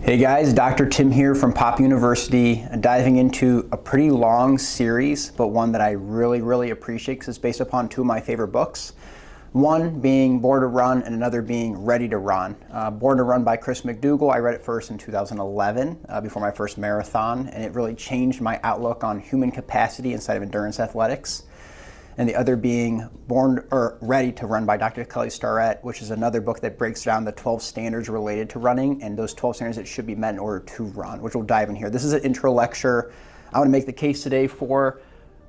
Hey guys, Dr. Tim here from Pop University, diving into a pretty long series, but one that I really appreciate because it's based upon two of my favorite books. One being Born to Run and another being Ready to Run. Born to Run by Chris McDougall. I read it first in 2011 before my first marathon, and it really changed my outlook on human capacity inside of endurance athletics. And the other being Ready to Run by Dr. Kelly Starrett, which is another book that breaks down the 12 standards related to running and those 12 standards that should be met in order to run, which we'll dive in here. This is an intro lecture. I want to make the case today for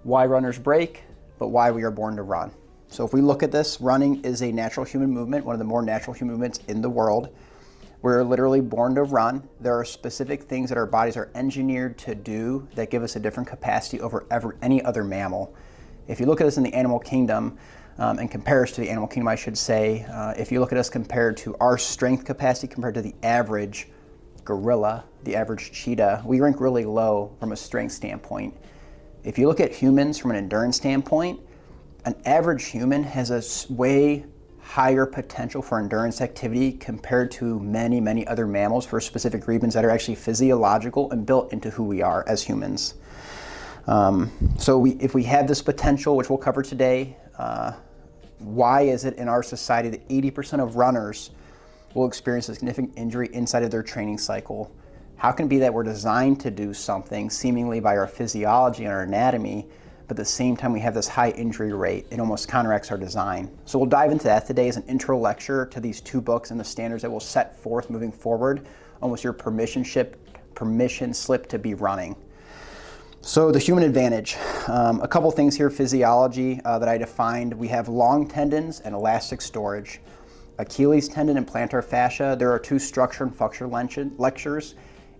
why runners break, but why we are born to run. So if we look at this, running is a natural human movement, one of the more natural human movements in the world. We're literally born to run. There are specific things that our bodies are engineered to do that give us a different capacity over any other mammal. If you look at us in the animal kingdom, and compare us to the animal kingdom, I should say, if you look at us compared to our strength capacity compared to the average gorilla, the average cheetah, we rank really low from a strength standpoint. If you look at humans from an endurance standpoint, an average human has a way higher potential for endurance activity compared to many other mammals for specific reasons that are actually physiological and built into who we are as humans. If we have this potential, which we'll cover today, why is it in our society that 80% of runners will experience a significant injury inside of their training cycle? How can it be that we're designed to do something seemingly by our physiology and our anatomy, but at the same time we have this high injury rate? It almost counteracts our design. So we'll dive into that today as an intro lecture to these two books and the standards that will set forth moving forward, almost your permission slip to be running. So the human advantage, a couple things here, physiology that I defined. We have long tendons and elastic storage. Achilles tendon and plantar fascia, there are two structure and function lectures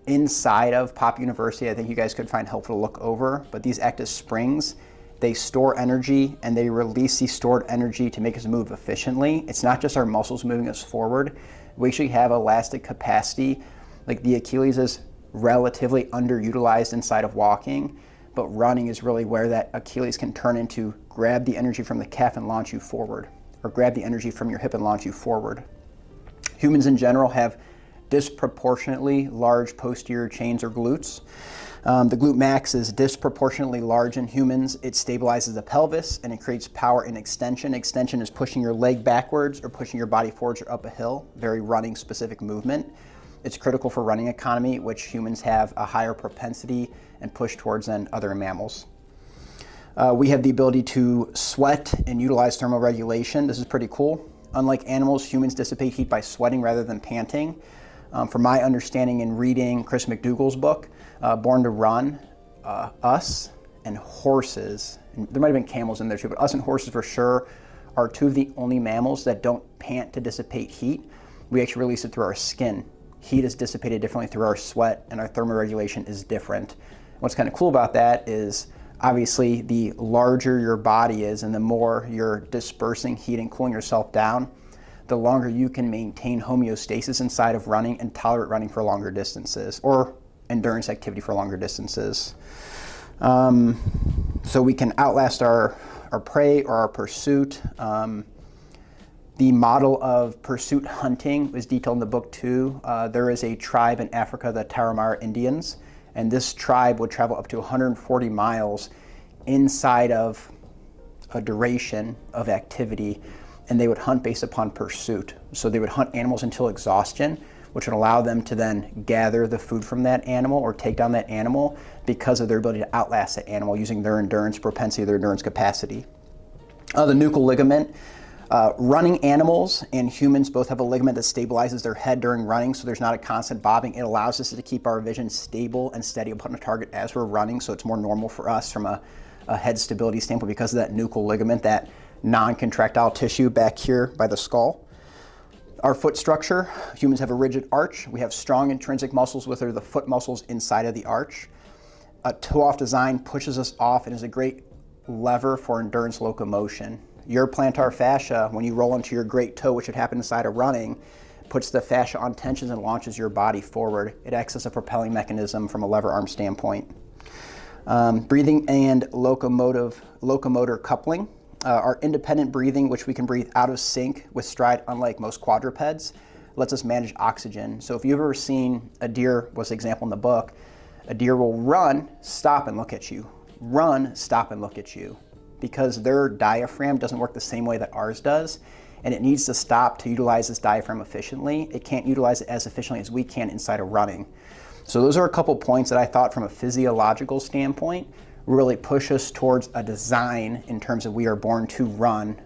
inside of Pop University I think you guys could find helpful to look over, but these act as springs. They store energy and they release the stored energy to make us move efficiently. It's not just our muscles moving us forward. We actually have elastic capacity. Like the Achilles is relatively underutilized inside of walking, but running is really where that Achilles can turn into grab the energy from the calf and launch you forward, or grab the energy from your hip and launch you forward. Humans in general have disproportionately large posterior chains or glutes. The glute max is disproportionately large in humans. It stabilizes the pelvis and it creates power in extension. Extension is pushing your leg backwards or pushing your body forwards or up a hill, very running specific movement. It's critical for running economy, which humans have a higher propensity and push towards than other mammals. We have the ability to sweat and utilize thermoregulation. This is pretty cool. Unlike animals, humans dissipate heat by sweating rather than panting. From my understanding in reading Chris McDougall's book, Born to Run, us and horses, and there might have been camels in there too, but us and horses for sure are two of the only mammals that don't pant to dissipate heat. We actually release it through our skin. Heat is dissipated differently through our sweat, and our thermoregulation is different. What's kind of cool about that is obviously the larger your body is and the more you're dispersing heat and cooling yourself down, the longer you can maintain homeostasis inside of running and tolerate running for longer distances or endurance activity for longer distances. So we can outlast our prey or our pursuit. The model of pursuit hunting was detailed in the book too. There is a tribe in Africa, the Tarahumara Indians, and this tribe would travel up to 140 miles inside of a duration of activity, and they would hunt based upon pursuit. So they would hunt animals until exhaustion, which would allow them to then gather the food from that animal or take down that animal because of their ability to outlast that animal using their endurance propensity, their endurance capacity. The nuchal ligament. Running animals and humans both have a ligament that stabilizes their head during running, so there's not a constant bobbing. It allows us to keep our vision stable and steady upon a target as we're running, so it's more normal for us from a head stability standpoint because of that nuchal ligament, that non-contractile tissue back here by the skull. Our foot structure, humans have a rigid arch. We have strong intrinsic muscles, which are the foot muscles inside of the arch. A toe-off design pushes us off and is a great lever for endurance locomotion. Your plantar fascia, when you roll into your great toe, which would happen inside of running, puts the fascia on tensions and launches your body forward. It acts as a propelling mechanism from a lever arm standpoint. Breathing and locomotor coupling. Our independent breathing, which we can breathe out of sync with stride, unlike most quadrupeds, lets us manage oxygen. So if you've ever seen a deer, was the example in the book, a deer will run, stop and look at you. Run, stop and look at you. Because their diaphragm doesn't work the same way that ours does, and it needs to stop to utilize this diaphragm efficiently. It can't utilize it as efficiently as we can inside of running. So those are a couple points that I thought from a physiological standpoint really push us towards a design in terms of we are born to run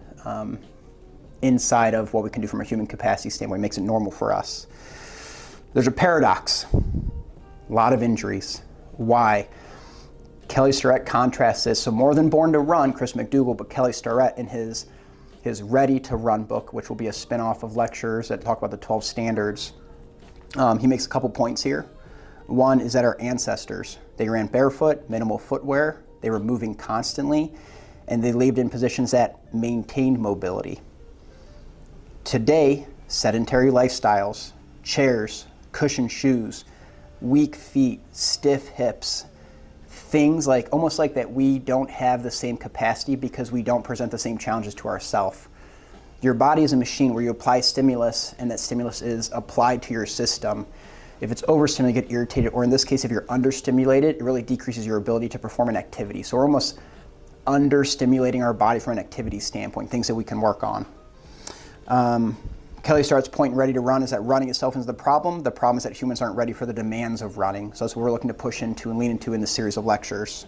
inside of what we can do from a human capacity standpoint. It makes it normal for us. There's a paradox. A lot of injuries. Why? Kelly Starrett contrasts this. So more than Born to Run, Chris McDougall, but Kelly Starrett in his Ready to Run book, which will be a spin-off of lectures that talk about the 12 standards. He makes a couple points here. One is that our ancestors, they ran barefoot, minimal footwear, they were moving constantly, and they lived in positions that maintained mobility. Today, sedentary lifestyles, chairs, cushioned shoes, weak feet, stiff hips, things like almost like that we don't have the same capacity because we don't present the same challenges to ourselves. Your body is a machine where you apply stimulus and that stimulus is applied to your system. If it's overstimulated, you get irritated, or in this case, if you're understimulated, it really decreases your ability to perform an activity. So we're almost understimulating our body from an activity standpoint, things that we can work on. Kelly Starrett's point in Ready to Run is that running itself is the problem. The problem is that humans aren't ready for the demands of running. So that's what we're looking to push into and lean into in this series of lectures.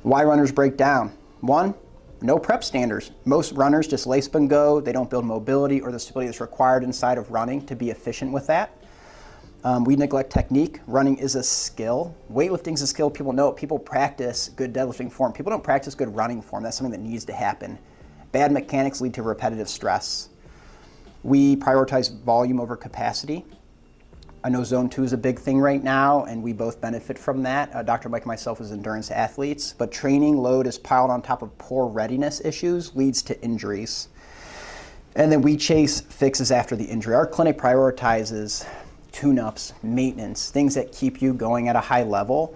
Why runners break down? One, no prep standards. Most runners just lace up and go. They don't build mobility or the stability that's required inside of running to be efficient with that. We neglect technique. Running is a skill. Weightlifting is a skill. People know it. People practice good deadlifting form. People don't practice good running form. That's something that needs to happen. Bad mechanics lead to repetitive stress. We prioritize volume over capacity. I know Zone 2 is a big thing right now, and we both benefit from that. Dr. Mike and myself as endurance athletes, but training load is piled on top of poor readiness issues, leads to injuries. And then we chase fixes after the injury. Our clinic prioritizes tune-ups, maintenance, things that keep you going at a high level.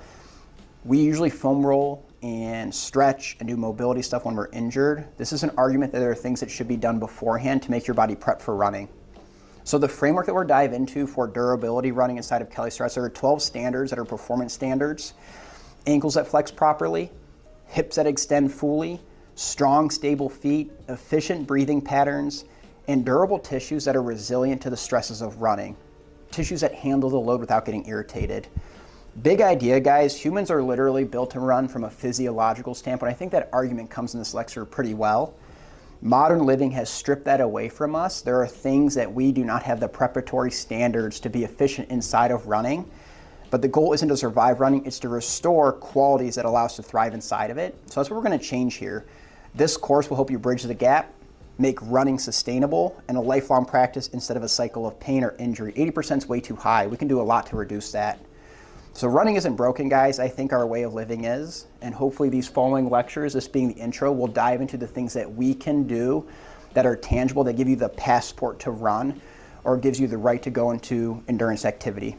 We usually foam roll and stretch and do mobility stuff when we're injured. This is an argument that there are things that should be done beforehand to make your body prep for running. So the framework that we're dive into for durability running inside of Kelly Starrett, there are 12 standards that are performance standards. Ankles that flex properly, hips that extend fully, strong, stable feet, efficient breathing patterns, and durable tissues that are resilient to the stresses of running. Tissues that handle the load without getting irritated. Big idea, guys. Humans are literally built to run from a physiological standpoint. I think that argument comes in this lecture pretty well. Modern living has stripped that away from us. There are things that we do not have the preparatory standards to be efficient inside of running. But the goal isn't to survive running, it's to restore qualities that allow us to thrive inside of it. So that's what we're going to change here. This course will help you bridge the gap, make running sustainable, and a lifelong practice instead of a cycle of pain or injury. 80% is way too high. We can do a lot to reduce that. So running isn't broken, guys. I think our way of living is. And hopefully these following lectures, this being the intro, will dive into the things that we can do that are tangible, that give you the passport to run or gives you the right to go into endurance activity.